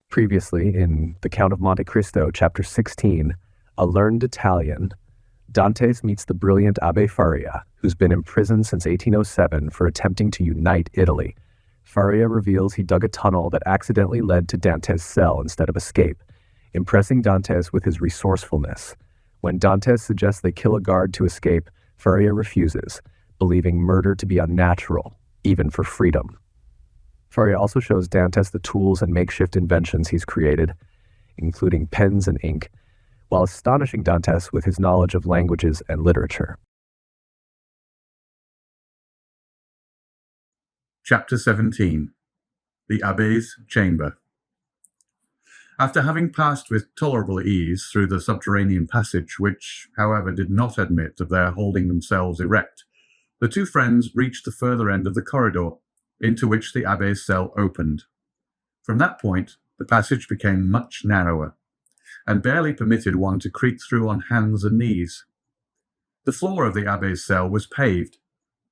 Previously, in The Count of Monte Cristo, chapter 16, A Learned Italian, Dantès meets the brilliant Abbé Faria, who's been imprisoned since 1807 for attempting to unite Italy. Faria reveals he dug a tunnel that accidentally led to Dantès' cell instead of escape, impressing Dantès with his resourcefulness. When Dantès suggests they kill a guard to escape, Faria refuses, believing murder to be unnatural, even for freedom. Faria also shows Dantès the tools and makeshift inventions he's created, including pens and ink, while astonishing Dantès with his knowledge of languages and literature. Chapter 17. The Abbé's Chamber. After having passed with tolerable ease through the subterranean passage, which, however, did not admit of their holding themselves erect, the two friends reached the further end of the corridor, into which the Abbé's cell opened. From that point, the passage became much narrower, and barely permitted one to creep through on hands and knees. The floor of the Abbé's cell was paved,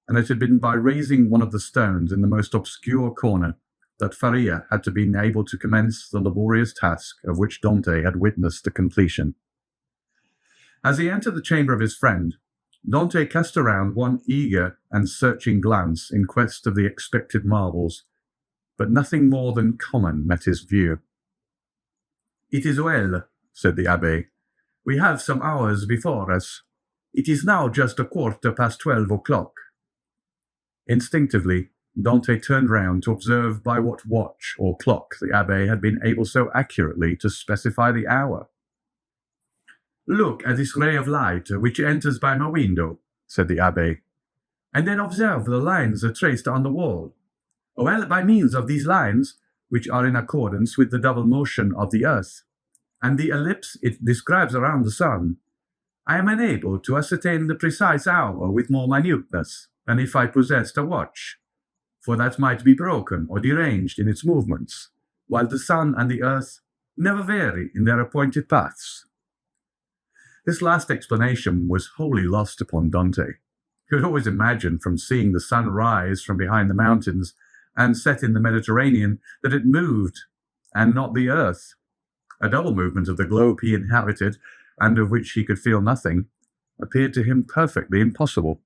and it had been by raising one of the stones in the most obscure corner that Faria had been able to commence the laborious task of which Dante had witnessed the completion. As he entered the chamber of his friend, Dante cast around one eager and searching glance in quest of the expected marvels, but nothing more than common met his view. "It is well," said the Abbé. "We have some hours before us. It is now just 12:15 o'clock. Instinctively, Dante turned round to observe by what watch or clock the Abbé had been able so accurately to specify the hour. "Look at this ray of light which enters by my window," said the Abbé, "and then observe the lines traced on the wall. Well, by means of these lines, which are in accordance with the double motion of the earth, and the ellipse it describes around the sun, I am enabled to ascertain the precise hour with more minuteness than if I possessed a watch, for that might be broken or deranged in its movements, while the sun and the earth never vary in their appointed paths." This last explanation was wholly lost upon Dante, who had always imagined from seeing the sun rise from behind the mountains and set in the Mediterranean that it moved, and not the earth. A double movement of the globe he inhabited, and of which he could feel nothing, appeared to him perfectly impossible.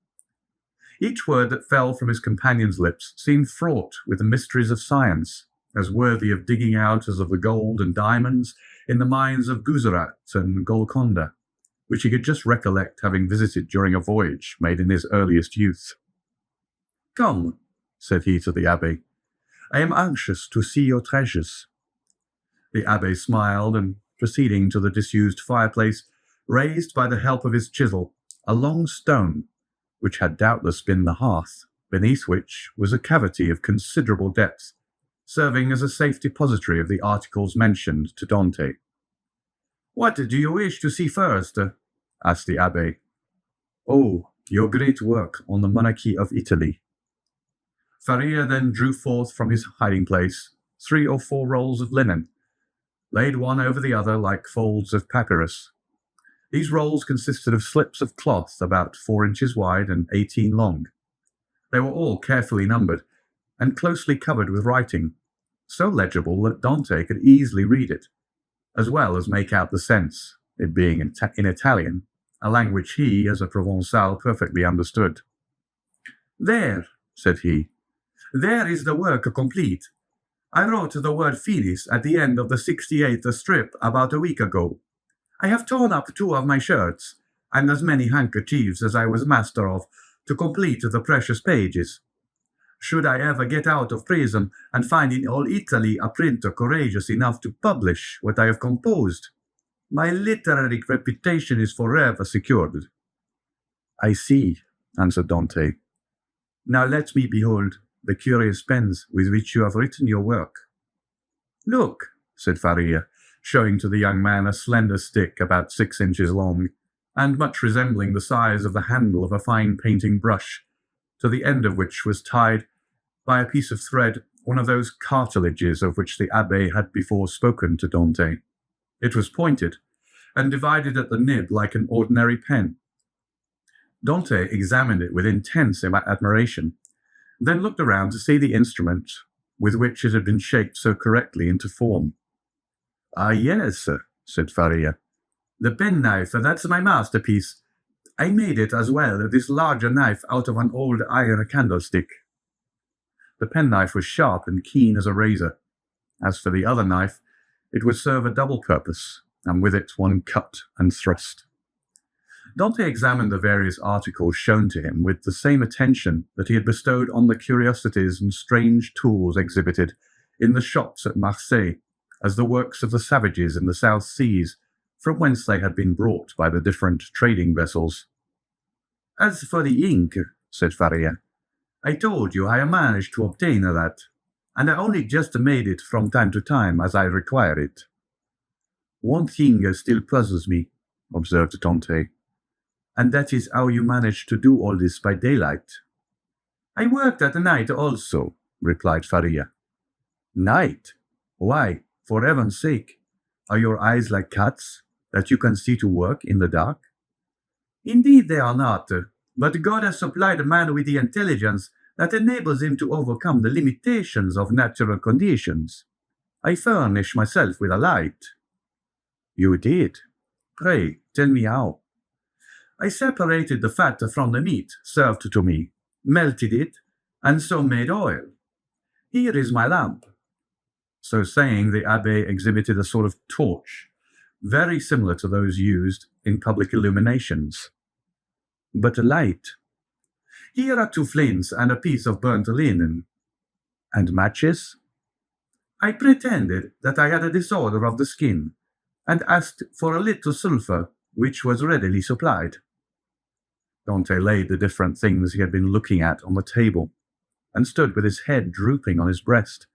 Each word that fell from his companion's lips seemed fraught with the mysteries of science, as worthy of digging out as of the gold and diamonds in the mines of Guzerat and Golconda, which he could just recollect having visited during a voyage made in his earliest youth. "Come," said he to the Abbé, "I am anxious to see your treasures." The Abbé smiled, and proceeding to the disused fireplace, raised by the help of his chisel a long stone, which had doubtless been the hearth, beneath which was a cavity of considerable depth, serving as a safe depository of the articles mentioned to Dante. "What do you wish to see first?" asked the Abbé. "Oh, your great work on the monarchy of Italy." Faria then drew forth from his hiding-place 3 or 4 rolls of linen, laid one over the other like folds of papyrus. These rolls consisted of slips of cloth about 4 inches wide and 18 long. They were all carefully numbered, and closely covered with writing, so legible that Dante could easily read it, as well as make out the sense, it being in Italian, a language he, as a Provençal, perfectly understood. "There," said he, "there is the work complete. I wrote the word finis at the end of the 68th strip about a week ago. I have torn up 2 of my shirts, and as many handkerchiefs as I was master of, to complete the precious pages. Should I ever get out of prison and find in all Italy a printer courageous enough to publish what I have composed, my literary reputation is forever secured." "I see," answered Dante. "Now let me behold the curious pens with which you have written your work." "Look," said Faria, showing to the young man a slender stick about 6 inches long, and much resembling the size of the handle of a fine painting brush, to the end of which was tied, by a piece of thread, one of those cartilages of which the Abbé had before spoken to Dante. It was pointed, and divided at the nib like an ordinary pen. Dante examined it with intense admiration, then looked around to see the instrument with which it had been shaped so correctly into form. Ah, yes, said Faria. The penknife, that's my masterpiece. I made it as well, this larger knife out of an old iron candlestick. The penknife was sharp and keen as a razor. As for the other knife, it would serve a double purpose, and with it one cut and thrust. Dante examined the various articles shown to him with the same attention that he had bestowed on the curiosities and strange tools exhibited in the shops at Marseille as the works of the savages in the South Seas, from whence they had been brought by the different trading vessels. As for the ink, said Faria, I told you I managed to obtain that, and I only just made it from time to time as I require it. One thing still puzzles me, observed Dante, and that is how you managed to do all this by daylight. I worked at night also, replied Faria. Night? Why, for heaven's sake, are your eyes like cats, that you can see to work in the dark? Indeed they are not, but God has supplied man with the intelligence that enables him to overcome the limitations of natural conditions. I furnish myself with a light. You did? Pray, tell me how. I separated the fat from the meat served to me, melted it, and so made oil. Here is my lamp. So saying, the abbé exhibited a sort of torch, very similar to those used in public illuminations. But a light. Here are 2 flints and a piece of burnt linen. And matches? I pretended that I had a disorder of the skin, and asked for a little sulphur, which was readily supplied. Dante laid the different things he had been looking at on the table, and stood with his head drooping on his breast,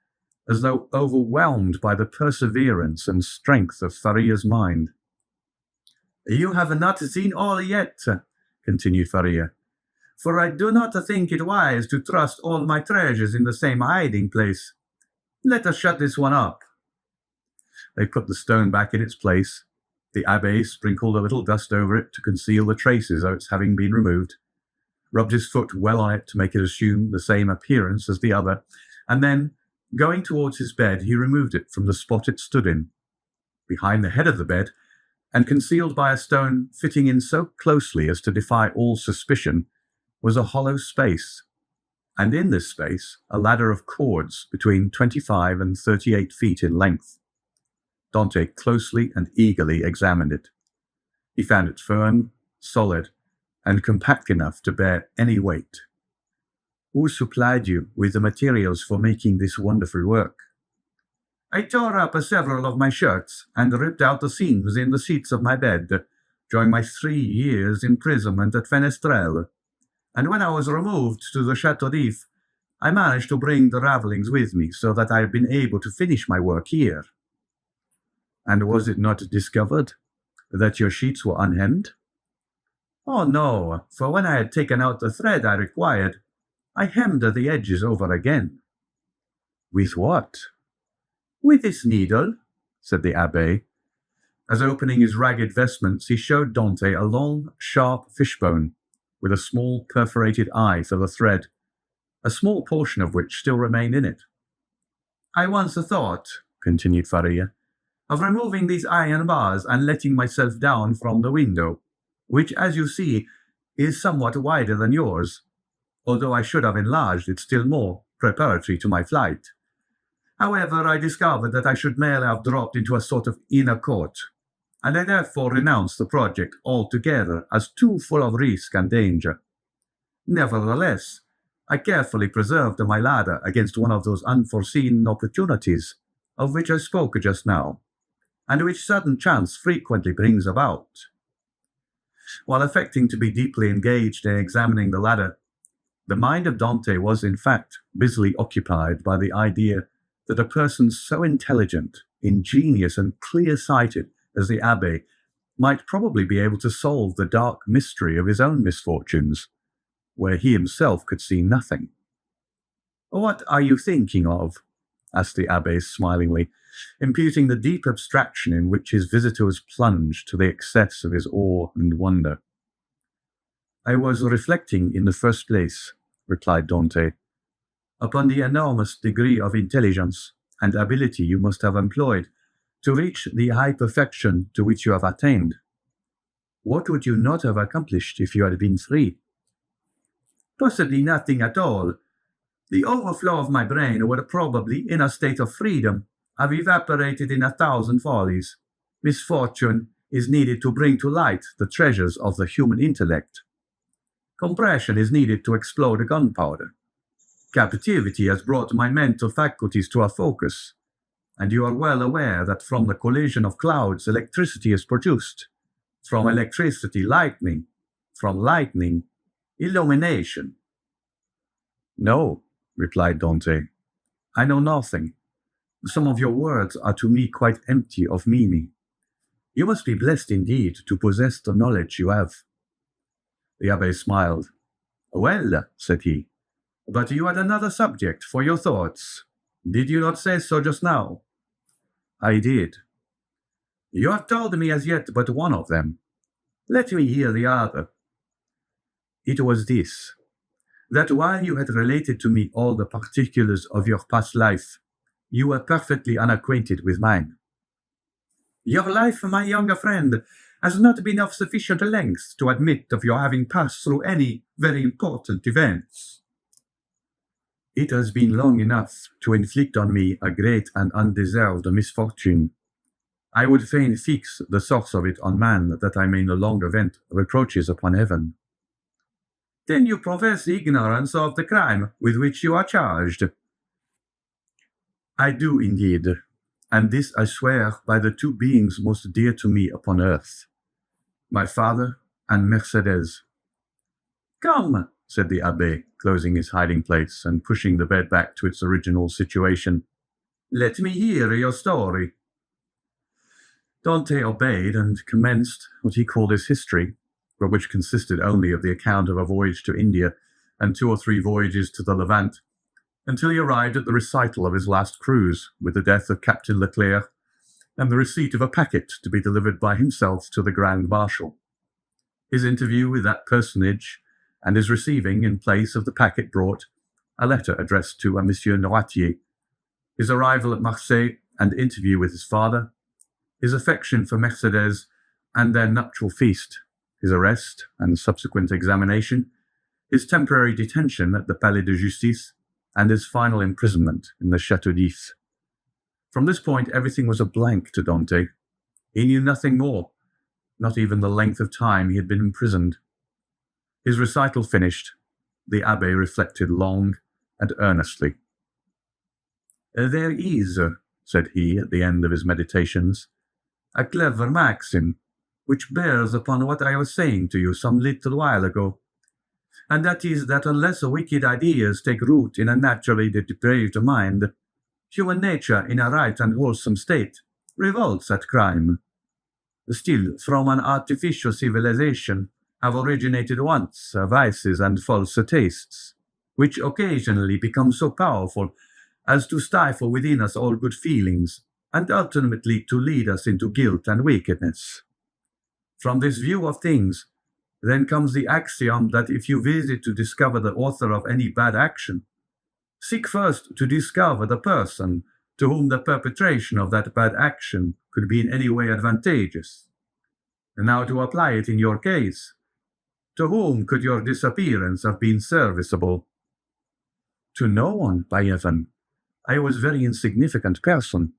as though overwhelmed by the perseverance and strength of Faria's mind. You have not seen all yet, continued Faria, for I do not think it wise to trust all my treasures in the same hiding place. Let us shut this one up. They put the stone back in its place. The abbé sprinkled a little dust over it to conceal the traces of its having been removed, rubbed his foot well on it to make it assume the same appearance as the other, and then, going towards his bed, he removed it from the spot it stood in. Behind the head of the bed, and concealed by a stone fitting in so closely as to defy all suspicion, was a hollow space, and in this space a ladder of cords between 25 and 38 feet in length. Dante closely and eagerly examined it. He found it firm, solid, and compact enough to bear any weight. Who supplied you with the materials for making this wonderful work? I tore up several of my shirts and ripped out the seams in the sheets of my bed during my 3 years' imprisonment at Fenestrelle, and when I was removed to the Château d'If, I managed to bring the ravellings with me so that I have been able to finish my work here. And was it not discovered that your sheets were unhemmed? Oh no, for when I had taken out the thread I required, I hemmed the edges over again. With what? With this needle, said the abbé, as opening his ragged vestments he showed Dante a long, sharp fishbone, with a small perforated eye for the thread, a small portion of which still remained in it. I once thought, continued Faria, of removing these iron bars and letting myself down from the window, which, as you see, is somewhat wider than yours, although I should have enlarged it still more, preparatory to my flight. However, I discovered that I should merely have dropped into a sort of inner court, and I therefore renounced the project altogether as too full of risk and danger. Nevertheless, I carefully preserved my ladder against one of those unforeseen opportunities of which I spoke just now, and which sudden chance frequently brings about. While affecting to be deeply engaged in examining the ladder, the mind of Dante was in fact busily occupied by the idea that a person so intelligent, ingenious, and clear-sighted as the abbé might probably be able to solve the dark mystery of his own misfortunes, where he himself could see nothing. What are you thinking of? Asked the abbé smilingly, imputing the deep abstraction in which his visitor was plunged to the excess of his awe and wonder. I was reflecting in the first place, replied Dante, upon the enormous degree of intelligence and ability you must have employed to reach the high perfection to which you have attained. What would you not have accomplished if you had been free? Possibly nothing at all. The overflow of my brain would probably, in a state of freedom, have evaporated in 1,000 follies. Misfortune is needed to bring to light the treasures of the human intellect. Compression is needed to explode gunpowder. Captivity has brought my mental faculties to a focus, and you are well aware that from the collision of clouds electricity is produced, from electricity lightning, from lightning illumination. No, replied Dante, I know nothing. Some of your words are to me quite empty of meaning. You must be blessed indeed to possess the knowledge you have. The abbé smiled. Well, said he, but you had another subject for your thoughts. Did you not say so just now? I did. You have told me as yet but one of them. Let me hear the other. It was this, that while you had related to me all the particulars of your past life, you were perfectly unacquainted with mine. Your life, my younger friend, has not been of sufficient length to admit of your having passed through any very important events. It has been long enough to inflict on me a great and undeserved misfortune. I would fain fix the source of it on man, that I may no longer vent reproaches upon heaven. Then you profess ignorance of the crime with which you are charged. I do indeed, and this I swear by the two beings most dear to me upon earth, my father and Mercedes. Come, said the abbé, closing his hiding place and pushing the bed back to its original situation. Let me hear your story. Dante obeyed and commenced what he called his history, but which consisted only of the account of a voyage to India and 2 or 3 voyages to the Levant, until he arrived at the recital of his last cruise, with the death of Captain Leclerc, and the receipt of a packet to be delivered by himself to the Grand Marshal. His interview with that personage, and his receiving, in place of the packet brought, a letter addressed to a Monsieur Noirtier, his arrival at Marseille and interview with his father, his affection for Mercedes and their nuptial feast, his arrest and subsequent examination, his temporary detention at the Palais de Justice, and his final imprisonment in the Château d'If. From this point everything was a blank to Dante. He knew nothing more, not even the length of time he had been imprisoned. His recital finished, the abbé reflected long and earnestly. There is, said he at the end of his meditations, a clever maxim, which bears upon what I was saying to you some little while ago, and that is that unless wicked ideas take root in a naturally depraved mind, human nature in a right and wholesome state revolts at crime. Still, from an artificial civilization have originated wants, vices, and false tastes, which occasionally become so powerful as to stifle within us all good feelings, and ultimately to lead us into guilt and wickedness. From this view of things, then comes the axiom that if you visit to discover the author of any bad action, seek first to discover the person to whom the perpetration of that bad action could be in any way advantageous. And now to apply it in your case, to whom could your disappearance have been serviceable? To no one, by heaven. I was a very insignificant person.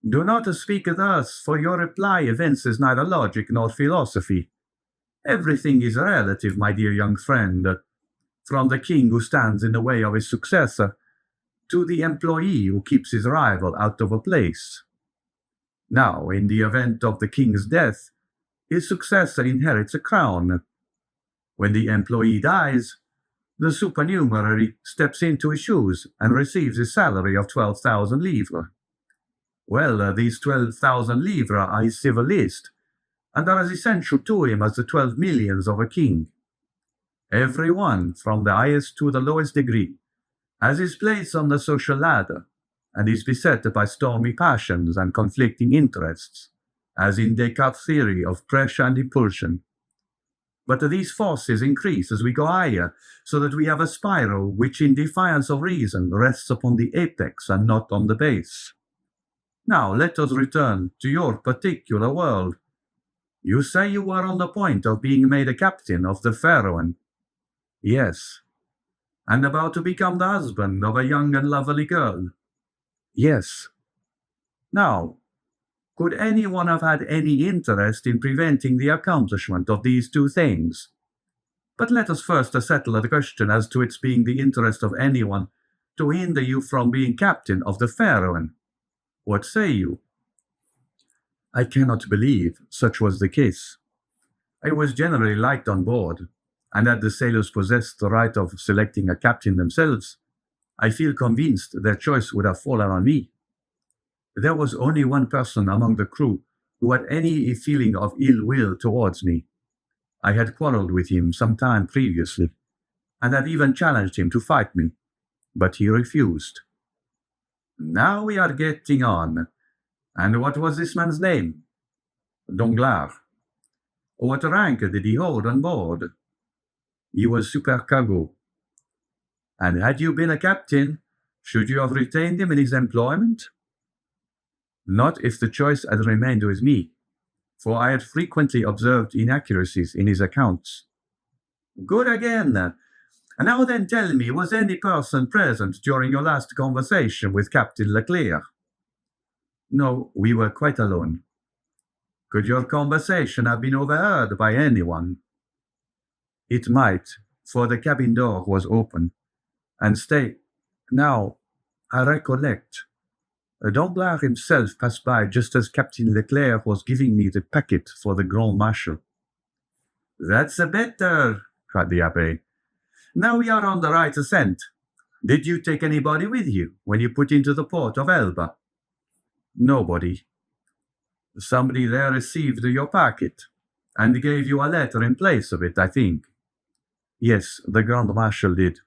Do not speak thus, for your reply evinces neither logic nor philosophy. Everything is relative, my dear young friend, from the king who stands in the way of his successor, to the employee who keeps his rival out of a place. Now, in the event of the king's death, his successor inherits a crown. When the employee dies, the supernumerary steps into his shoes and receives his salary of 12,000 livres. Well, these 12,000 livres are his civil list, and are as essential to him as the 12 millions of a king. Every one, from the highest to the lowest degree, has his place on the social ladder, and is beset by stormy passions and conflicting interests, as in Descartes' theory of pressure and impulsion. But these forces increase as we go higher, so that we have a spiral which, in defiance of reason, rests upon the apex and not on the base. Now let us return to your particular world. You say you were on the point of being made a captain of the Pharaoh. Yes. And about to become the husband of a young and lovely girl. Yes. Now, could anyone have had any interest in preventing the accomplishment of these two things? But let us first settle the question as to its being the interest of anyone to hinder you from being captain of the Pharaoh. What say you? I cannot believe such was the case. I was generally liked on board, and as the sailors possessed the right of selecting a captain themselves, I feel convinced their choice would have fallen on me. There was only one person among the crew who had any feeling of ill will towards me. I had quarrelled with him some time previously, and had even challenged him to fight me, but he refused. Now we are getting on. And what was this man's name? Danglars. What rank did he hold on board? He was supercargo. And had you been a captain, should you have retained him in his employment? Not if the choice had remained with me, for I had frequently observed inaccuracies in his accounts. Good again. And now then tell me, was any person present during your last conversation with Captain Leclerc? No, we were quite alone. Could your conversation have been overheard by anyone? It might, for the cabin door was open. And stay, now, I recollect. Danglars himself passed by just as Captain Leclerc was giving me the packet for the Grand Marshal. That's better, cried the Abbé. Now we are on the right scent. Did you take anybody with you when you put into the port of Elba? Nobody. Somebody there received your packet, and gave you a letter in place of it, I think. Yes, the Grand Marshal did.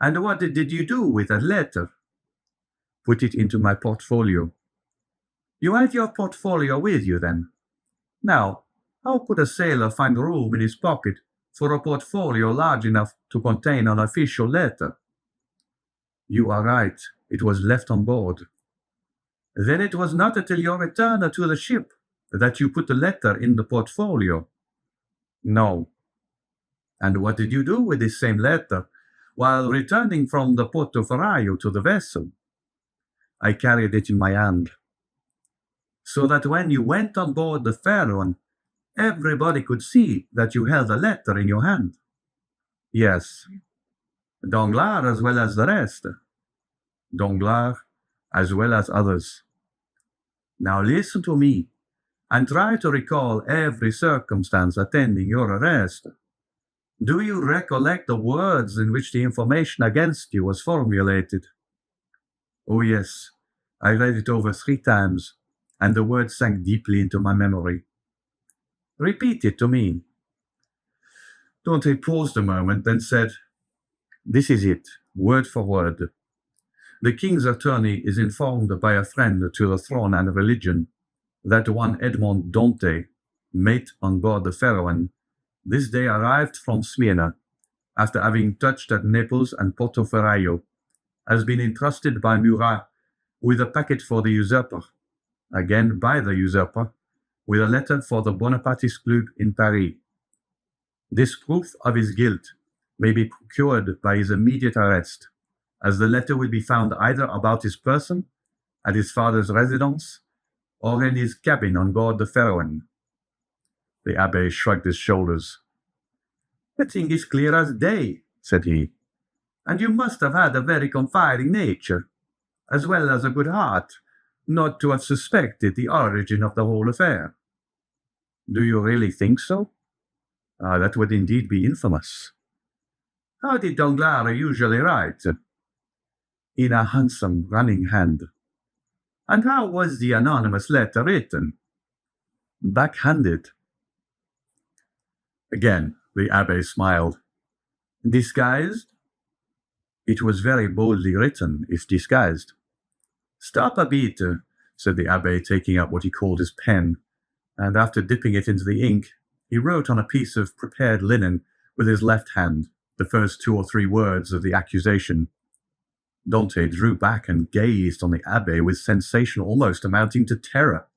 And what did you do with that letter? Put it into my portfolio. You had your portfolio with you, then? Now, how could a sailor find room in his pocket for a portfolio large enough to contain an official letter? You are right, it was left on board. Then it was not until your return to the ship that you put the letter in the portfolio? No. And what did you do with this same letter while returning from the Porto Ferraio to the vessel? I carried it in my hand, so that when you went on board the Pharaoh, everybody could see that you held a letter in your hand. Yes. Danglars as well as the rest. Danglars as well as others. Now listen to me, and try to recall every circumstance attending your arrest. Do you recollect the words in which the information against you was formulated? Oh yes, I read it over 3 times, and the words sank deeply into my memory. Repeat it to me. Dante paused a moment, then said, This is it, word for word. The king's attorney is informed by a friend to the throne and religion that one Edmond Dantès, mate on board the Pharaoh, this day arrived from Smyrna, after having touched at Naples and Porto Ferraio, has been entrusted by Murat with a packet for the usurper, again by the usurper, with a letter for the Bonapartist Club in Paris. This proof of his guilt may be procured by his immediate arrest, as the letter will be found either about his person, at his father's residence, or in his cabin on board the Pharaoh. The Abbé shrugged his shoulders. The thing is clear as day, said he, and you must have had a very confiding nature, as well as a good heart, not to have suspected the origin of the whole affair. Do you really think so? That would indeed be infamous. How did Danglars usually write? In a handsome running hand. And how was the anonymous letter written? Backhanded. Again, the Abbé smiled. Disguised? It was very boldly written, if disguised. Stop a bit, said the Abbé, taking up what he called his pen, and after dipping it into the ink, he wrote on a piece of prepared linen with his left hand the first 2 or 3 words of the accusation. Dante drew back and gazed on the Abbé with sensation almost amounting to terror.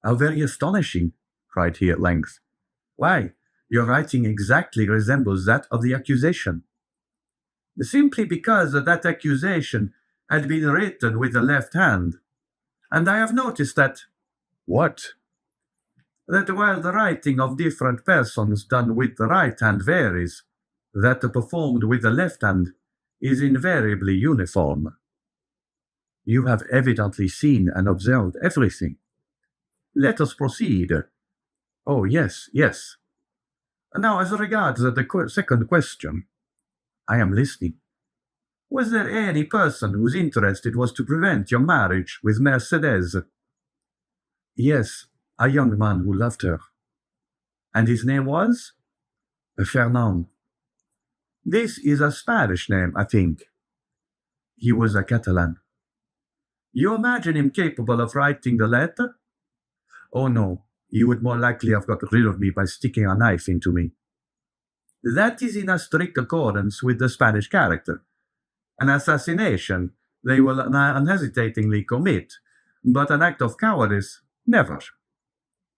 "How very astonishing!" cried he at length. "Why, your writing exactly resembles that of the accusation." "Simply because that accusation had been written with the left hand. And I have noticed that—" "What?" "That while the writing of different persons done with the right hand varies, that performed with the left hand is invariably uniform." "You have evidently seen and observed everything." "Let us proceed." "Oh, yes, yes. Now, as regards the second question." "I am listening." "Was there any person whose interest it was to prevent your marriage with Mercedes?" "Yes, a young man who loved her." "And his name was?" "Fernand." "This is a Spanish name, I think." "He was a Catalan." "You imagine him capable of writing the letter?" "Oh, no. He would more likely have got rid of me by sticking a knife into me." "That is in a strict accordance with the Spanish character. An assassination they will unhesitatingly commit, but an act of cowardice, never."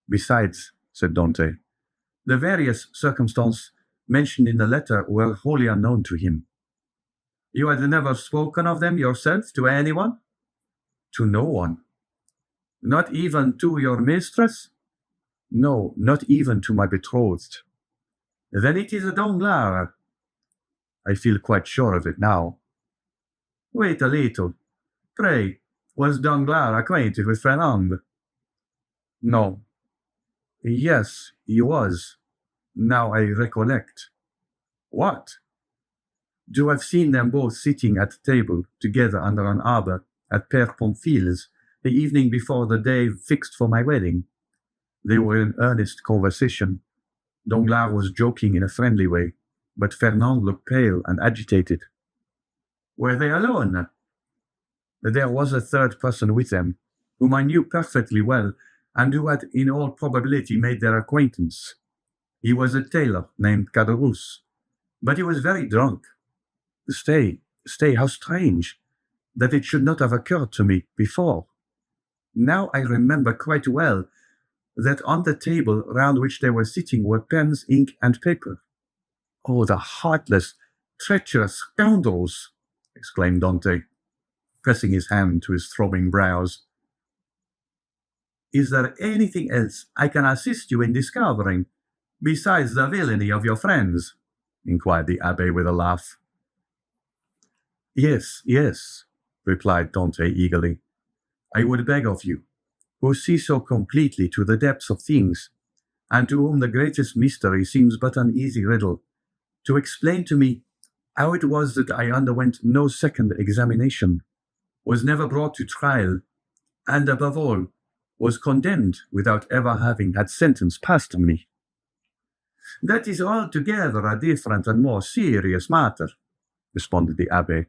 "Besides," said Dante, "the various circumstances mentioned in the letter were wholly unknown to him." "You had never spoken of them yourself to anyone?" "To no one." "Not even to your mistress?" "No, not even to my betrothed." "Then it is Danglars." "I feel quite sure of it now." "Wait a little. Pray, was Danglars acquainted with Fernand?" "No." "Yes, he was. Now I recollect." "What?" "To have seen them both sitting at table together under an arbor at Père Pamphil's the evening before the day fixed for my wedding. They were in earnest conversation. Danglars was joking in a friendly way, but Fernand looked pale and agitated." "Were they alone?" "There was a third person with them, whom I knew perfectly well, and who had in all probability made their acquaintance. He was a tailor named Caderousse, but he was very drunk. Stay, how strange, that it should not have occurred to me before. Now I remember quite well that on the table round which they were sitting were pens, ink, and paper." "Oh, the heartless, treacherous scoundrels!" exclaimed Dante, pressing his hand to his throbbing brows. "Is there anything else I can assist you in discovering, besides the villainy of your friends?" inquired the Abbé with a laugh. "Yes, yes," replied Dante eagerly. "I would beg of you, who see so completely to the depths of things, and to whom the greatest mystery seems but an easy riddle, to explain to me how it was that I underwent no second examination, was never brought to trial, and above all, was condemned without ever having had sentence passed on me." "That is altogether a different and more serious matter," responded the Abbé.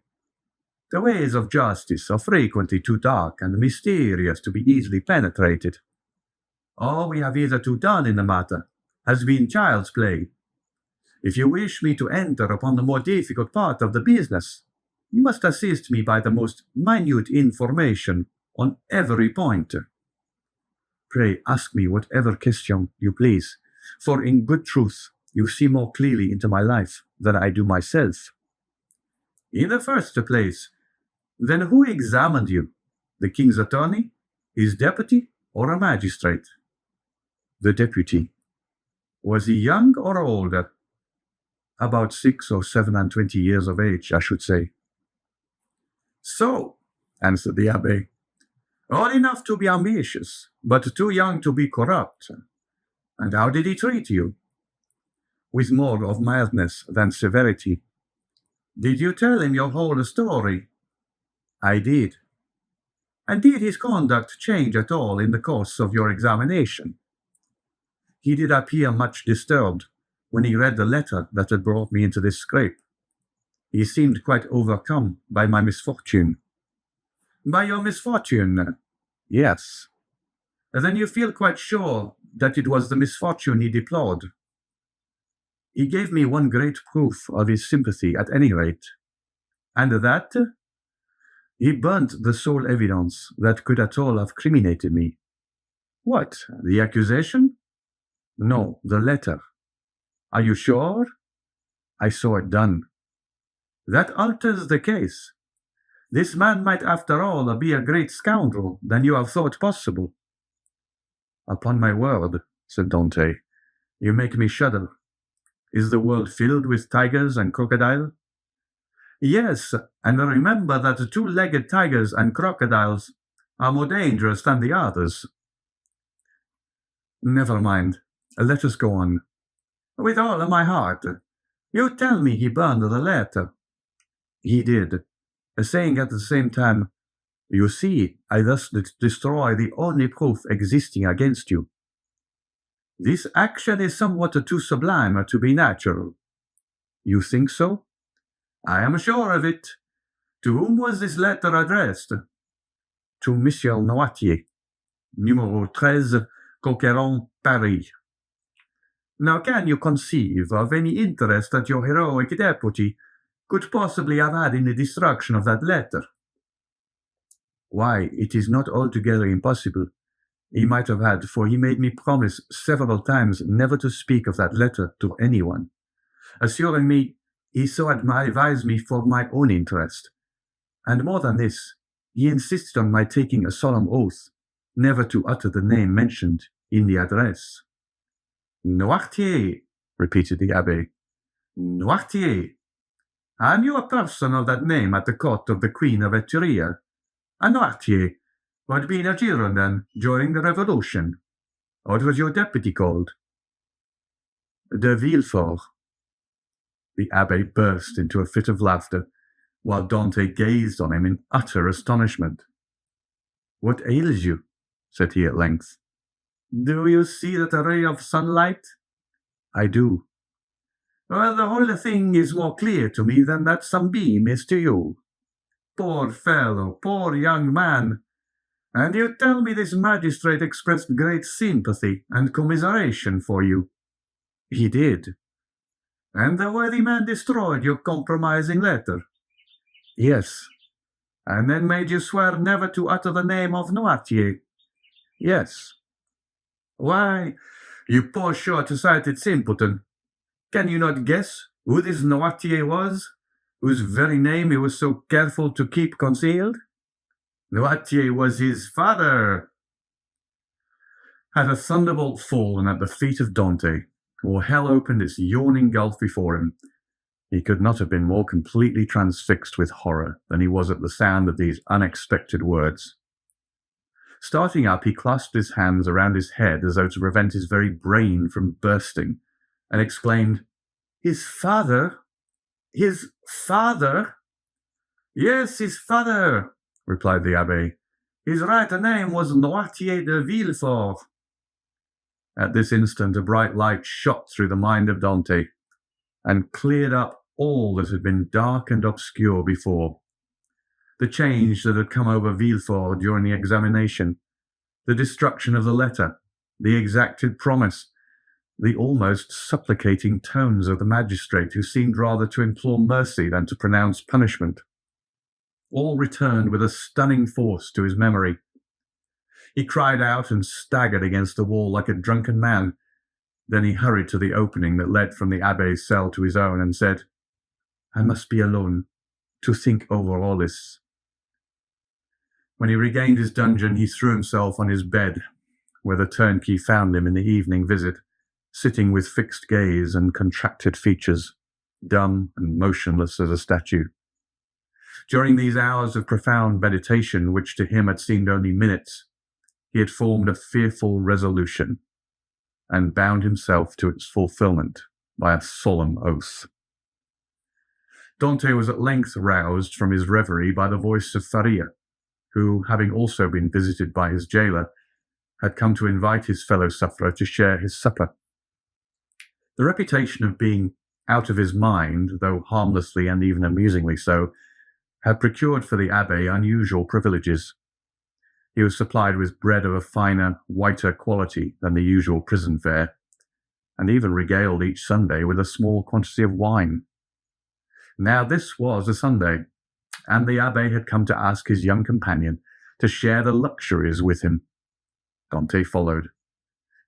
"The ways of justice are frequently too dark and mysterious to be easily penetrated. All we have hitherto done in the matter has been child's play. If you wish me to enter upon the more difficult part of the business, you must assist me by the most minute information on every point." "Pray ask me whatever question you please, for in good truth you see more clearly into my life than I do myself." "In the first place, then who examined you? The king's attorney, his deputy, or a magistrate?" "The deputy." "Was he young or older?" "About 6 or 27 years of age, I should say." "So," answered the Abbé, "old enough to be ambitious, but too young to be corrupt. And how did he treat you?" "With more of mildness than severity." "Did you tell him your whole story?" "I did." "And did his conduct change at all in the course of your examination?" "He did appear much disturbed when he read the letter that had brought me into this scrape. He seemed quite overcome by my misfortune." "By your misfortune?" "Yes." "Then you feel quite sure that it was the misfortune he deplored?" "He gave me one great proof of his sympathy at any rate." "And that?" He burnt the sole evidence that could at all have criminated me. What, the accusation? No, the letter. Are you sure? I saw it done. That alters the case. This man might after all be a great scoundrel than you have thought possible. Upon my word, said Dante, you make me shudder. Is the world filled with tigers and crocodiles? Yes, and remember that the two-legged tigers and crocodiles are more dangerous than the others. Never mind. Let us go on. With all my heart. You tell me he burned the letter. He did, saying at the same time, you see, I thus destroy the only proof existing against you. This action is somewhat too sublime to be natural. You think so? I am sure of it. To whom was this letter addressed? To Monsieur Noirtier, numero 13, Coqueron, Paris. Now can you conceive of any interest that your heroic deputy could possibly have had in the destruction of that letter? Why, it is not altogether impossible. He might have had, for he made me promise several times never to speak of that letter to anyone, assuring me he so advised me for my own interest. And more than this, he insisted on my taking a solemn oath never to utter the name mentioned in the address. Noirtier, repeated the Abbé. Noirtier. I knew a person of that name at the court of the Queen of Etruria, a Noirtier, who had been a Girondin during the Revolution. What was your deputy called? De Villefort. The Abbé burst into a fit of laughter, while Dante gazed on him in utter astonishment. What ails you? Said he at length. Do you see that ray of sunlight? I do. Well, the whole thing is more clear to me than that sunbeam is to you. Poor fellow, poor young man. And you tell me this magistrate expressed great sympathy and commiseration for you. He did. And the worthy man destroyed your compromising letter? Yes. And then made you swear never to utter the name of Noirtier? Yes. Why, you poor short-sighted simpleton, can you not guess who this Noirtier was, whose very name he was so careful to keep concealed? Noirtier was his father. Had a thunderbolt fallen at the feet of Dante, or hell opened its yawning gulf before him, he could not have been more completely transfixed with horror than he was at the sound of these unexpected words. Starting up, he clasped his hands around his head as though to prevent his very brain from bursting, and exclaimed, His father? His father? Yes, his father, replied the Abbé. His right name was Noirtier de Villefort. At this instant a bright light shot through the mind of Dante, and cleared up all that had been dark and obscure before. The change that had come over Villefort during the examination, the destruction of the letter, the exacted promise, the almost supplicating tones of the magistrate who seemed rather to implore mercy than to pronounce punishment, all returned with a stunning force to his memory. He cried out and staggered against the wall like a drunken man. Then he hurried to the opening that led from the Abbé's cell to his own and said, I must be alone to think over all this. When he regained his dungeon, he threw himself on his bed, where the turnkey found him in the evening visit, sitting with fixed gaze and contracted features, dumb and motionless as a statue. During these hours of profound meditation, which to him had seemed only minutes, he had formed a fearful resolution, and bound himself to its fulfilment by a solemn oath. Dante was at length roused from his reverie by the voice of Faria, who, having also been visited by his jailer, had come to invite his fellow-sufferer to share his supper. The reputation of being out of his mind, though harmlessly and even amusingly so, had procured for the Abbé unusual privileges. He was supplied with bread of a finer, whiter quality than the usual prison fare, and even regaled each Sunday with a small quantity of wine. Now this was a Sunday, and the abbé had come to ask his young companion to share the luxuries with him. Dante followed.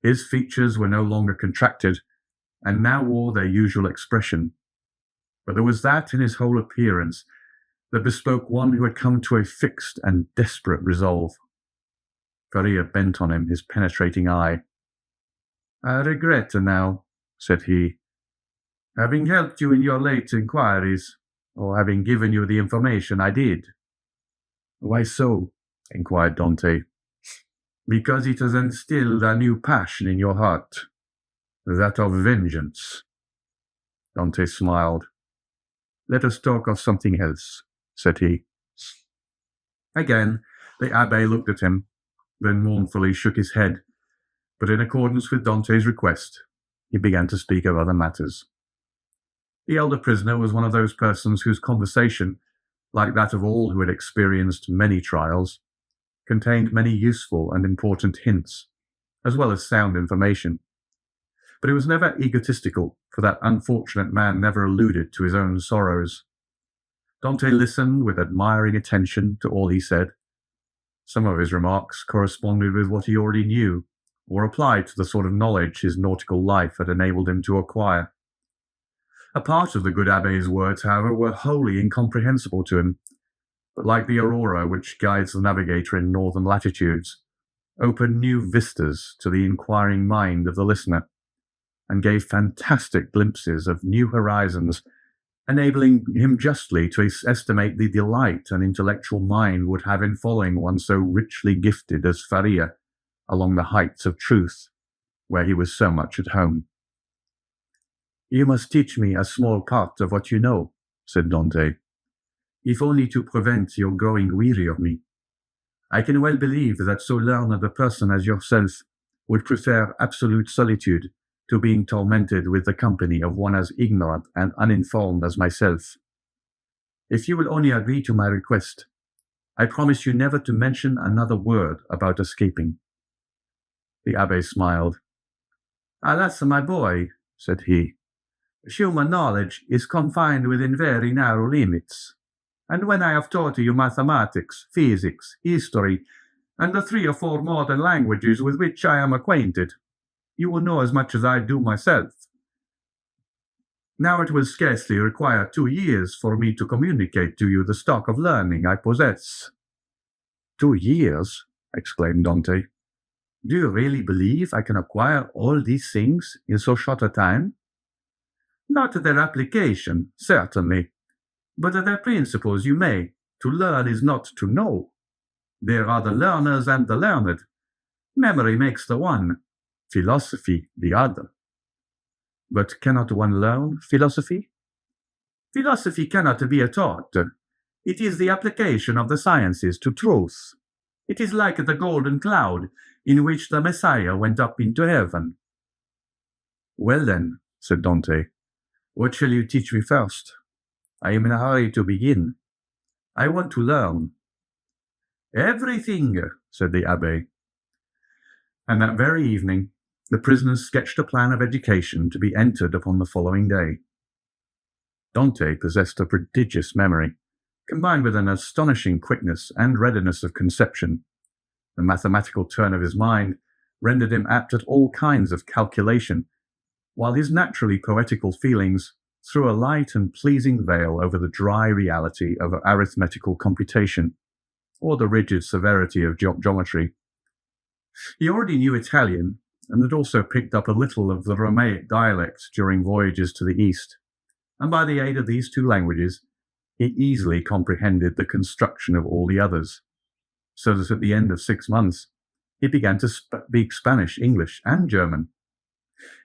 His features were no longer contracted, and now wore their usual expression. But there was that in his whole appearance that bespoke one who had come to a fixed and desperate resolve. Faria bent on him his penetrating eye. "I regret now," said he, "having helped you in your late inquiries, or having given you the information I did." "Why so?" inquired Dante. "Because it has instilled a new passion in your heart, that of vengeance." Dante smiled. "Let us talk of something else," said he. Again, the abbé looked at him, then mournfully shook his head, but in accordance with Dante's request, he began to speak of other matters. The elder prisoner was one of those persons whose conversation, like that of all who had experienced many trials, contained many useful and important hints, as well as sound information. But it was never egotistical, for that unfortunate man never alluded to his own sorrows. Dante listened with admiring attention to all he said. Some of his remarks corresponded with what he already knew, or applied to the sort of knowledge his nautical life had enabled him to acquire. A part of the good abbé's words, however, were wholly incomprehensible to him, but like the aurora which guides the navigator in northern latitudes, opened new vistas to the inquiring mind of the listener, and gave fantastic glimpses of new horizons, enabling him justly to estimate the delight an intellectual mind would have in following one so richly gifted as Faria along the heights of truth, where he was so much at home. "You must teach me a small part of what you know," said Dante, "if only to prevent your growing weary of me. I can well believe that so learned a person as yourself would prefer absolute solitude to being tormented with the company of one as ignorant and uninformed as myself. If you will only agree to my request, I promise you never to mention another word about escaping." The abbé smiled. "Alas, my boy," said he, "human knowledge is confined within very narrow limits, and when I have taught you mathematics, physics, history, and the 3 or 4 modern languages with which I am acquainted, you will know as much as I do myself. Now it will scarcely require 2 years for me to communicate to you the stock of learning I possess." "2 years?" exclaimed Dante. "Do you really believe I can acquire all these things in so short a time?" "Not their application, certainly, but their principles you may. To learn is not to know. There are the learners and the learned. Memory makes the one, philosophy the other." "But cannot one learn philosophy?" "Philosophy cannot be taught. It is the application of the sciences to truth. It is like the golden cloud in which the Messiah went up into heaven." "Well then," said Dante, "what shall you teach me first? I am in a hurry to begin. I want to learn." "Everything," said the abbé. And that very evening, the prisoners sketched a plan of education to be entered upon the following day. Dante possessed a prodigious memory, combined with an astonishing quickness and readiness of conception. The mathematical turn of his mind rendered him apt at all kinds of calculation, while his naturally poetical feelings threw a light and pleasing veil over the dry reality of arithmetical computation, or the rigid severity of geometry. He already knew Italian, and had also picked up a little of the Romaic dialect during voyages to the East, and by the aid of these 2 languages, he easily comprehended the construction of all the others, so that at the end of 6 months, he began to speak Spanish, English, and German.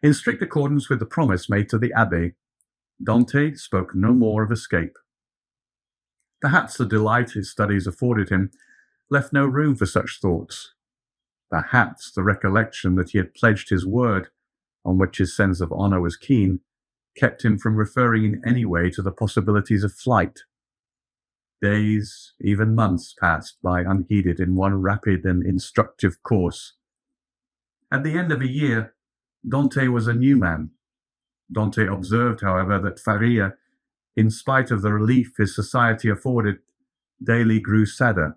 In strict accordance with the promise made to the abbé, Dante spoke no more of escape. Perhaps the delight his studies afforded him left no room for such thoughts. Perhaps the recollection that he had pledged his word, on which his sense of honour was keen, kept him from referring in any way to the possibilities of flight. Days, even months, passed by unheeded in one rapid and instructive course. At the end of a year, Dante was a new man. Dante observed, however, that Faria, in spite of the relief his society afforded, daily grew sadder.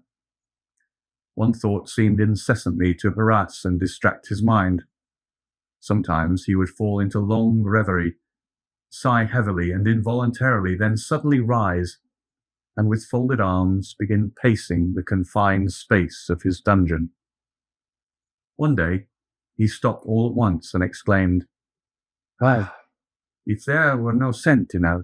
One thought seemed incessantly to harass and distract his mind. Sometimes he would fall into long reverie, sigh heavily and involuntarily, then suddenly rise, and with folded arms begin pacing the confined space of his dungeon. One day he stopped all at once and exclaimed, "Ah, if there were no sentinel."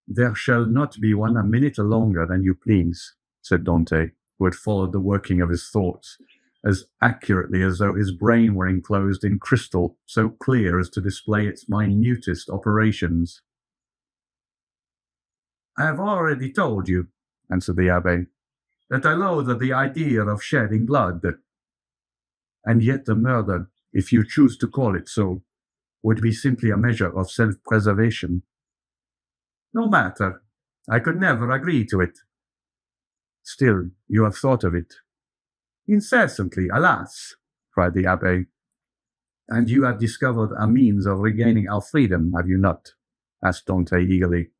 "There shall not be one a minute longer than you please," said Dante, who had followed the working of his thoughts as accurately as though his brain were enclosed in crystal so clear as to display its minutest operations. "I have already told you," answered the abbé, "that I loathe the idea of shedding blood. And yet the murder, if you choose to call it so, would be simply a measure of self-preservation. No matter, I could never agree to it." "Still, you have thought of it." "Incessantly, alas!" cried the abbé. "And you have discovered a means of regaining our freedom, have you not?" asked Dante eagerly.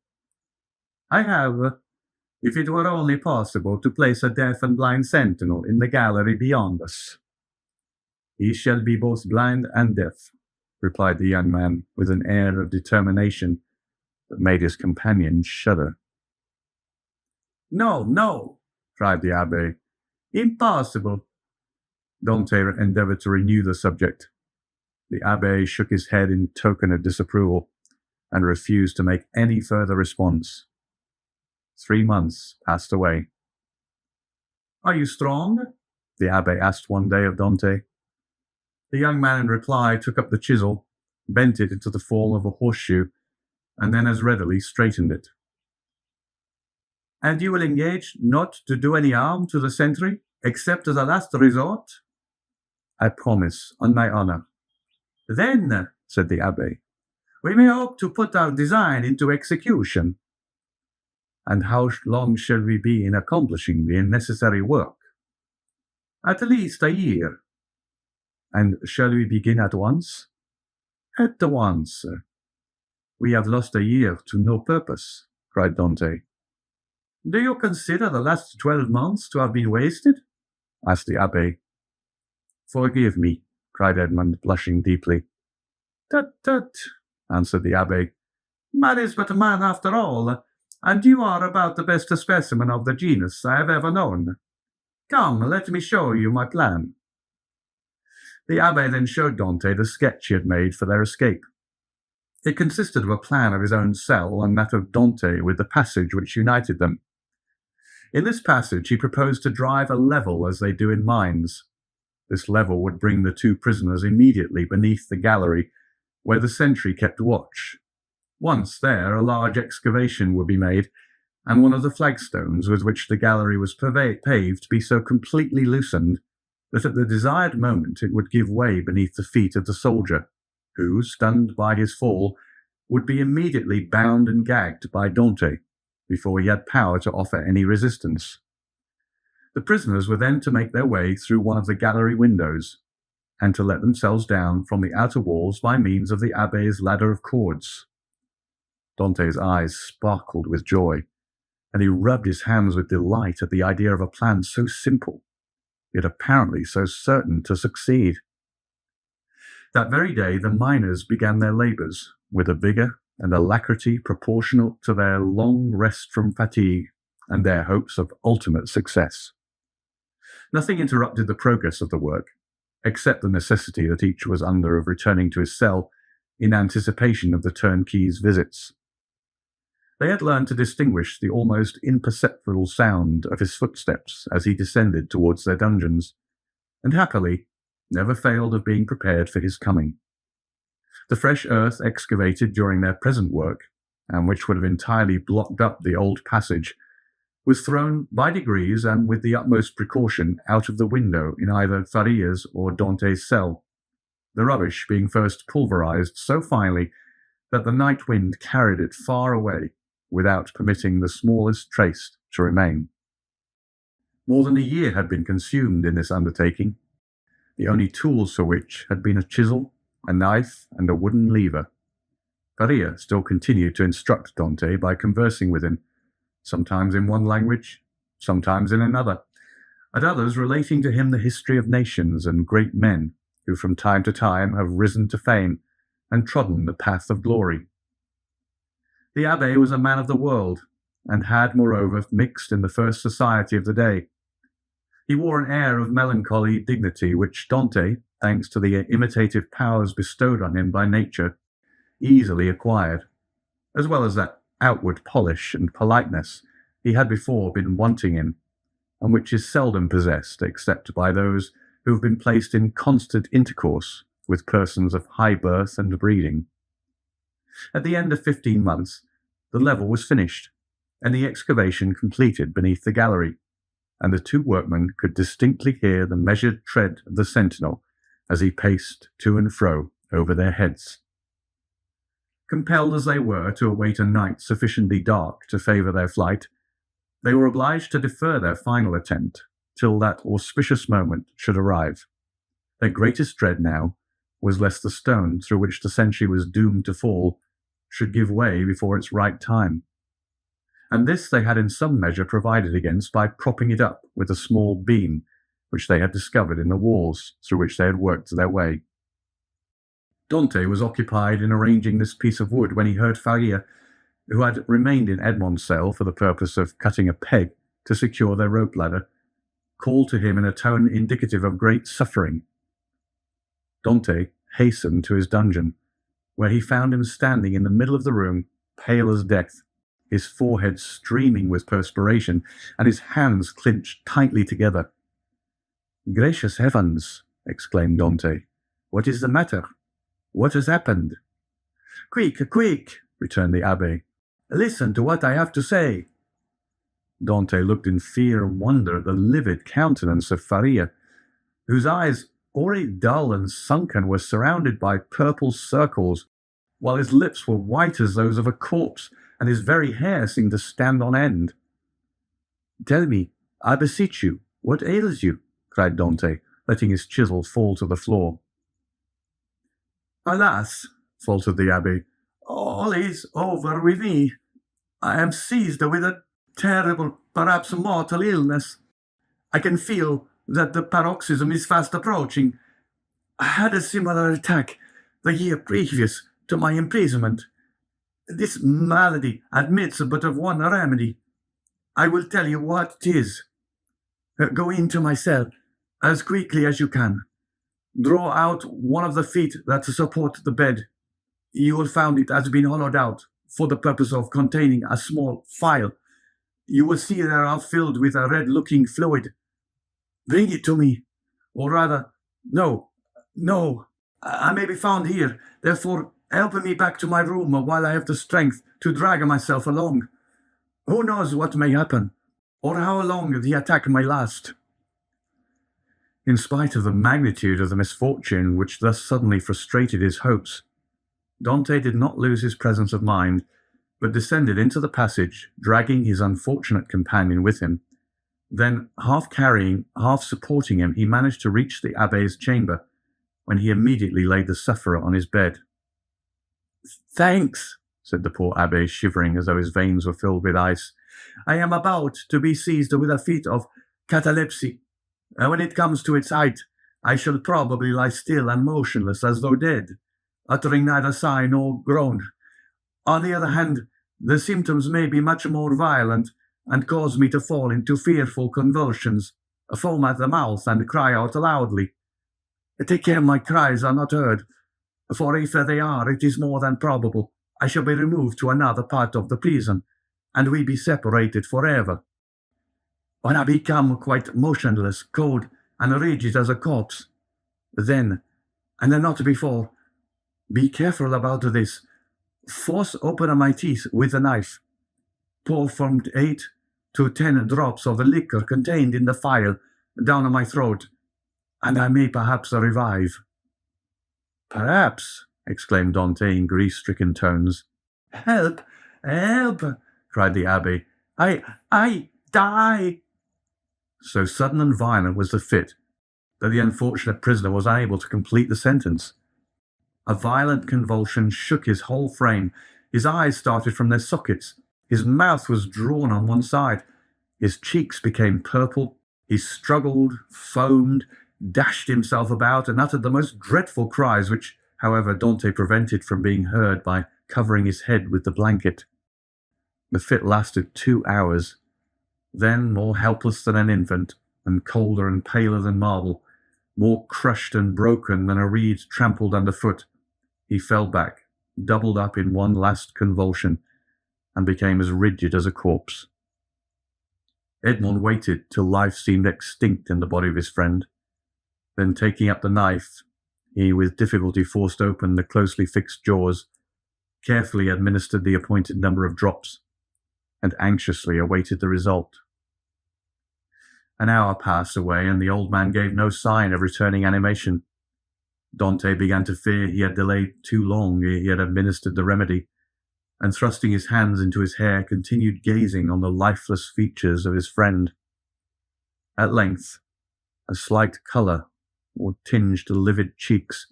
"I have, if it were only possible to place a deaf and blind sentinel in the gallery beyond us." "He shall be both blind and deaf," replied the young man with an air of determination that made his companion shudder. "No, no," cried the abbé. "Impossible." Dante endeavored to renew the subject. The abbé shook his head in token of disapproval and refused to make any further response. 3 months passed away. "Are you strong?" the abbé asked one day of Dante. The young man in reply took up the chisel, bent it into the form of a horseshoe, and then as readily straightened it. "And you will engage not to do any harm to the sentry, except as a last resort?" "I promise, on my honor." "Then," said the abbé, "we may hope to put our design into execution." "And how long shall we be in accomplishing the necessary work?" "At least a year." "And shall we begin at once?" "At once." "We have lost a year to no purpose," cried Dante. "Do you consider the last 12 months to have been wasted?" asked the abbé. "Forgive me," cried Edmond, blushing deeply. "Tut, tut," answered the abbé. "Man is but man after all, and you are about the best specimen of the genus I have ever known. Come, let me show you my plan." The abbé then showed Dante the sketch he had made for their escape. It consisted of a plan of his own cell and that of Dante with the passage which united them. In this passage he proposed to drive a level as they do in mines. This level would bring the two prisoners immediately beneath the gallery, where the sentry kept watch. Once there, a large excavation would be made, and one of the flagstones with which the gallery was paved be so completely loosened that at the desired moment it would give way beneath the feet of the soldier, who, stunned by his fall, would be immediately bound and gagged by Dante, before he had power to offer any resistance. The prisoners were then to make their way through one of the gallery windows, and to let themselves down from the outer walls by means of the abbé's ladder of cords. Dante's eyes sparkled with joy, and he rubbed his hands with delight at the idea of a plan so simple, yet apparently so certain to succeed. That very day the miners began their labours, with a vigour and alacrity proportional to their long rest from fatigue and their hopes of ultimate success. Nothing interrupted the progress of the work, except the necessity that each was under of returning to his cell in anticipation of the turnkey's visits. They had learned to distinguish the almost imperceptible sound of his footsteps as he descended towards their dungeons, and happily never failed of being prepared for his coming. The fresh earth excavated during their present work, and which would have entirely blocked up the old passage, was thrown by degrees and with the utmost precaution out of the window in either Faria's or Dante's cell, the rubbish being first pulverized so finely that the night wind carried it far away without permitting the smallest trace to remain. More than a year had been consumed in this undertaking, the only tools for which had been a chisel, a knife, and a wooden lever. Faria still continued to instruct Dante by conversing with him, sometimes in one language, sometimes in another, at others relating to him the history of nations and great men who from time to time have risen to fame and trodden the path of glory. The abbé was a man of the world, and had, moreover, mixed in the first society of the day. He wore an air of melancholy dignity which Dante, thanks to the imitative powers bestowed on him by nature, easily acquired, as well as that outward polish and politeness he had before been wanting in, and which is seldom possessed except by those who have been placed in constant intercourse with persons of high birth and breeding. At the end of 15 months, the level was finished, and the excavation completed beneath the gallery, and the two workmen could distinctly hear the measured tread of the sentinel as he paced to and fro over their heads. Compelled as they were to await a night sufficiently dark to favour their flight, they were obliged to defer their final attempt till that auspicious moment should arrive. Their greatest dread now was lest the stone through which the century was doomed to fall should give way before its right time. And this they had in some measure provided against by propping it up with a small beam which they had discovered in the walls through which they had worked their way. Dante was occupied in arranging this piece of wood when he heard Faria, who had remained in Edmond's cell for the purpose of cutting a peg to secure their rope ladder, call to him in a tone indicative of great suffering. Dante hastened to his dungeon, where he found him standing in the middle of the room, pale as death, his forehead streaming with perspiration, and his hands clinched tightly together. "Gracious heavens!" exclaimed Dante. "What is the matter? What has happened?" "Quick, quick!" returned the abbé. "Listen to what I have to say." Dante looked in fear and wonder at the livid countenance of Faria, whose eyes, already dull and sunken, were surrounded by purple circles, while his lips were white as those of a corpse, and his very hair seemed to stand on end. "Tell me, I beseech you, what ails you?" cried Dante, letting his chisel fall to the floor. "Alas," faltered the abbé, "all is over with me. I am seized with a terrible, perhaps mortal illness. I can feel that the paroxysm is fast approaching. I had a similar attack the year previous to my imprisonment. This malady admits but of one remedy. I will tell you what it is. Go into my cell as quickly as you can. Draw out one of the feet that support the bed. You will find it has been hollowed out for the purpose of containing a small phial. You will see they are filled with a red-looking fluid. Bring it to me. Or rather, no, I may be found here. Therefore, help me back to my room while I have the strength to drag myself along. Who knows what may happen, or how long the attack may last?" In spite of the magnitude of the misfortune which thus suddenly frustrated his hopes, Dante did not lose his presence of mind, but descended into the passage, dragging his unfortunate companion with him. Then, half carrying, half supporting him, he managed to reach the abbé's chamber, when he immediately laid the sufferer on his bed. "Thanks," said the poor abbé, shivering as though his veins were filled with ice. "I am about to be seized with a fit of catalepsy. When it comes to its height, I shall probably lie still and motionless as though dead, uttering neither sigh nor groan. On the other hand, the symptoms may be much more violent, and cause me to fall into fearful convulsions, foam at the mouth, and cry out loudly. Take care my cries are not heard, for if they are, it is more than probable I shall be removed to another part of the prison, and we be separated forever. When I become quite motionless, cold, and rigid as a corpse, then, and not before, be careful about this, force open my teeth with a knife, pour from 8 to 10 drops of the liquor contained in the phial down my throat, and I may perhaps revive." "Perhaps," exclaimed Dante in grief-stricken tones. "Help! Help!" cried the abbé. I die!" So sudden and violent was the fit that the unfortunate prisoner was unable to complete the sentence. A violent convulsion shook his whole frame. His eyes started from their sockets, His mouth was drawn on one side. His cheeks became purple. He struggled, foamed, dashed himself about, and uttered the most dreadful cries, which, however, Dante prevented from being heard by covering his head with the blanket. The fit lasted 2 hours. Then, more helpless than an infant, and colder and paler than marble, more crushed and broken than a reed trampled underfoot, he fell back, doubled up in one last convulsion, and became as rigid as a corpse. Edmond waited till life seemed extinct in the body of his friend. Then, taking up the knife, he with difficulty forced open the closely fixed jaws, carefully administered the appointed number of drops, and anxiously awaited the result. An hour passed away, and the old man gave no sign of returning animation. Dante began to fear he had delayed too long ere he had administered the remedy, and thrusting his hands into his hair, continued gazing on the lifeless features of his friend. At length, a slight colour tinged the livid cheeks.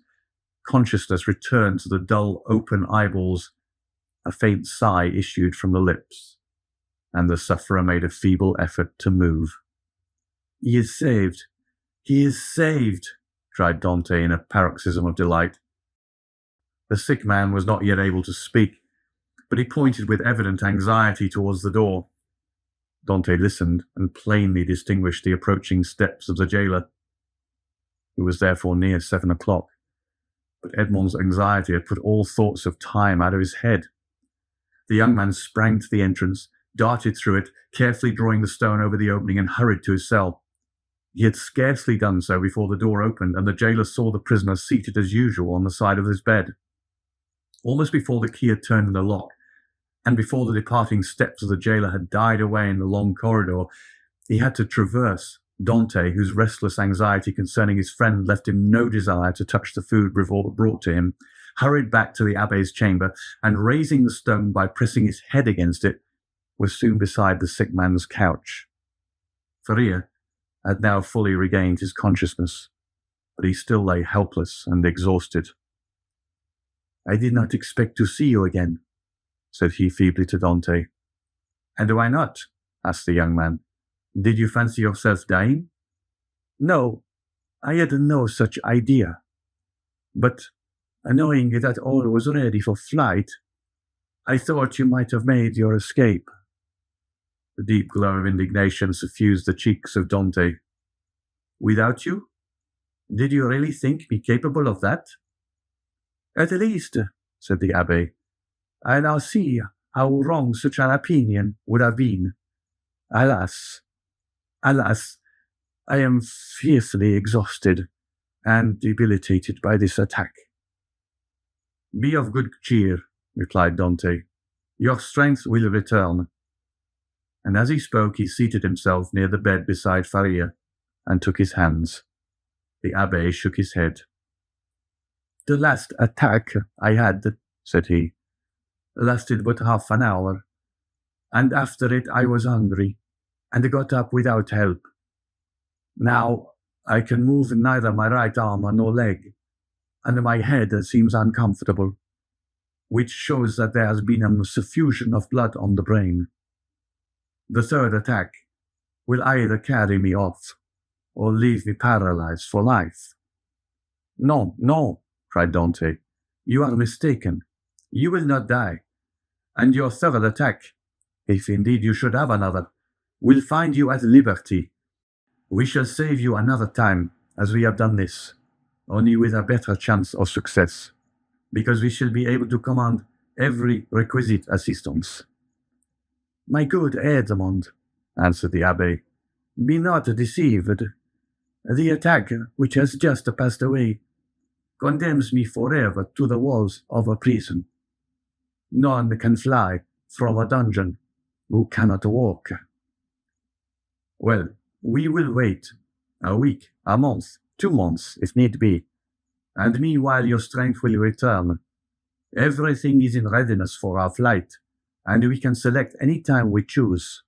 Consciousness returned to the dull, open eyeballs. A faint sigh issued from the lips, and the sufferer made a feeble effort to move. "He is saved! He is saved!" cried Dante in a paroxysm of delight. The sick man was not yet able to speak, but he pointed with evident anxiety towards the door. Dante listened and plainly distinguished the approaching steps of the jailer. It was therefore near 7 o'clock, but Edmond's anxiety had put all thoughts of time out of his head. The young man sprang to the entrance, darted through it, carefully drawing the stone over the opening, and hurried to his cell. He had scarcely done so before the door opened, and the jailer saw the prisoner seated as usual on the side of his bed. Almost before the key had turned in the lock, and before the departing steps of the jailer had died away in the long corridor, he had to traverse. Dante, whose restless anxiety concerning his friend left him no desire to touch the food brought to him, hurried back to the abbé's chamber, and raising the stone by pressing his head against it, was soon beside the sick man's couch. Faria had now fully regained his consciousness, but he still lay helpless and exhausted. "I did not expect to see you again," said he feebly to Dante. "And why not?" asked the young man. "Did you fancy yourself dying?" "No, I had no such idea. But, knowing that all was ready for flight, I thought you might have made your escape." The deep glow of indignation suffused the cheeks of Dante. "Without you? Did you really think me capable of that?" "At least," said the abbé, "I now see how wrong such an opinion would have been. Alas, I am fearfully exhausted and debilitated by this attack." "Be of good cheer," replied Dante. "Your strength will return." And as he spoke, he seated himself near the bed beside Faria and took his hands. The abbé shook his head. "The last attack I had," said he, "lasted but half an hour, and after it I was hungry, and got up without help. Now I can move neither my right arm nor leg, and my head seems uncomfortable, which shows that there has been a suffusion of blood on the brain. The third attack will either carry me off, or leave me paralyzed for life." "No, no," cried Dante. "You are mistaken. You will not die, and your third attack, if indeed you should have another, will find you at liberty. We shall save you another time, as we have done this, only with a better chance of success, because we shall be able to command every requisite assistance." "My good Edmond," answered the abbé, "be not deceived. The attack which has just passed away condemns me forever to the walls of a prison. None can fly from a dungeon who cannot walk." "Well, we will wait. A week, a month, 2 months, if need be, and meanwhile your strength will return. Everything is in readiness for our flight, and we can select any time we choose.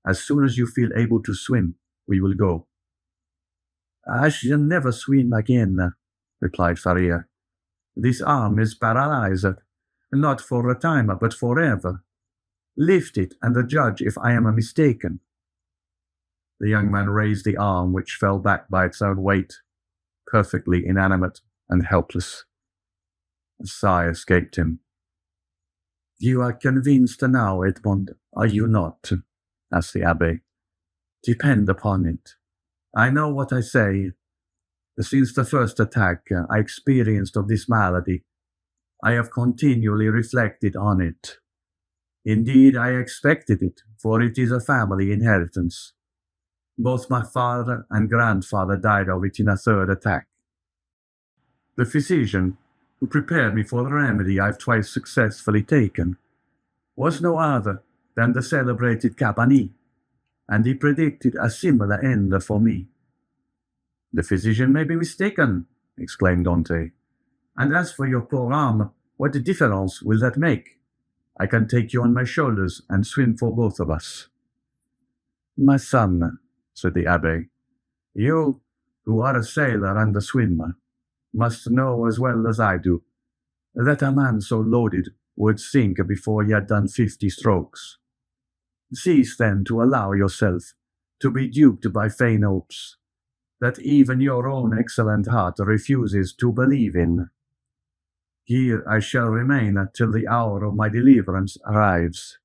As soon as you feel able to swim, we will go." "I shall never swim again," replied Faria. "This arm is paralyzed, not for a time, but forever. Lift it and judge if I am mistaken." The young man raised the arm, which fell back by its own weight, perfectly inanimate and helpless. A sigh escaped him. "You are convinced now, Edmond, are you not?" asked the Abbé. "Depend upon it. I know what I say. Since the first attack I experienced of this malady, I have continually reflected on it. Indeed, I expected it, for it is a family inheritance. Both my father and grandfather died of it in a third attack. The physician who prepared me for the remedy I have twice successfully taken was no other than the celebrated Cabanilles, and he predicted a similar end for me." "The physician may be mistaken," exclaimed Dante. "And as for your poor arm, what difference will that make? I can take you on my shoulders and swim for both of us." "My son," said the Abbé, "you, who are a sailor and a swimmer, must know as well as I do that a man so loaded would sink before he had done 50 strokes. Cease then to allow yourself to be duped by vain hopes that even your own excellent heart refuses to believe in. Here I shall remain till the hour of my deliverance arrives,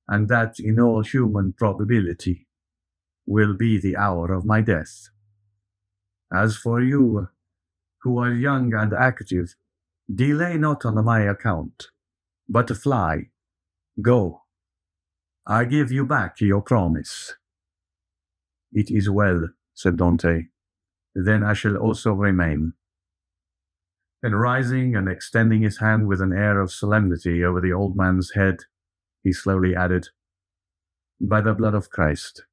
and that in all human probability will be the hour of my death. As for you, who are young and active, delay not on my account, but fly. Go. I give you back your promise." "It is well," said Dante. "Then I shall also remain." Then rising and extending his hand with an air of solemnity over the old man's head, he slowly added, "By the blood of Christ,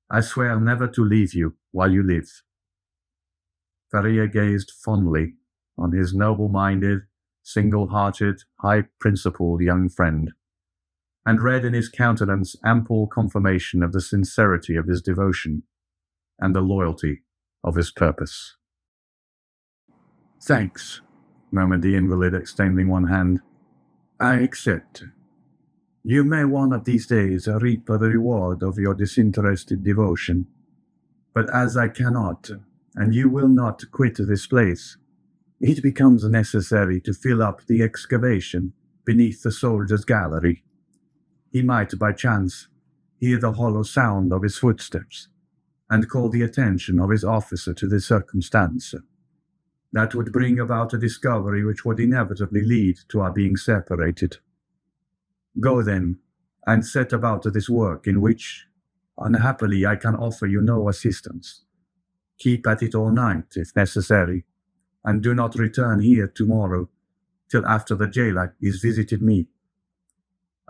I swear never to leave you while you live." Faria gazed fondly on his noble-minded, single-hearted, high-principled young friend, and read in his countenance ample confirmation of the sincerity of his devotion and the loyalty of his purpose. "Thanks," murmured the invalid, extending one hand. "I accept. You may one of these days reap the reward of your disinterested devotion. But as I cannot, and you will not quit this place, it becomes necessary to fill up the excavation beneath the soldier's gallery. He might, by chance, hear the hollow sound of his footsteps, and call the attention of his officer to the circumstance. That would bring about a discovery which would inevitably lead to our being separated. Go then, and set about this work in which, unhappily, I can offer you no assistance. Keep at it all night, if necessary, and do not return here tomorrow till after the jailer is visited me.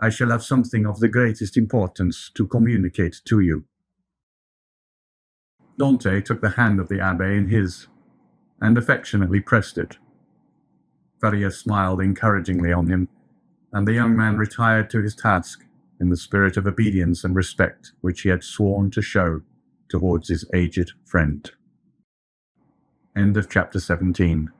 I shall have something of the greatest importance to communicate to you." Dante took the hand of the Abbé in his, and affectionately pressed it. Faria smiled encouragingly on him, and the young man retired to his task in the spirit of obedience and respect which he had sworn to show towards his aged friend. End of chapter 17.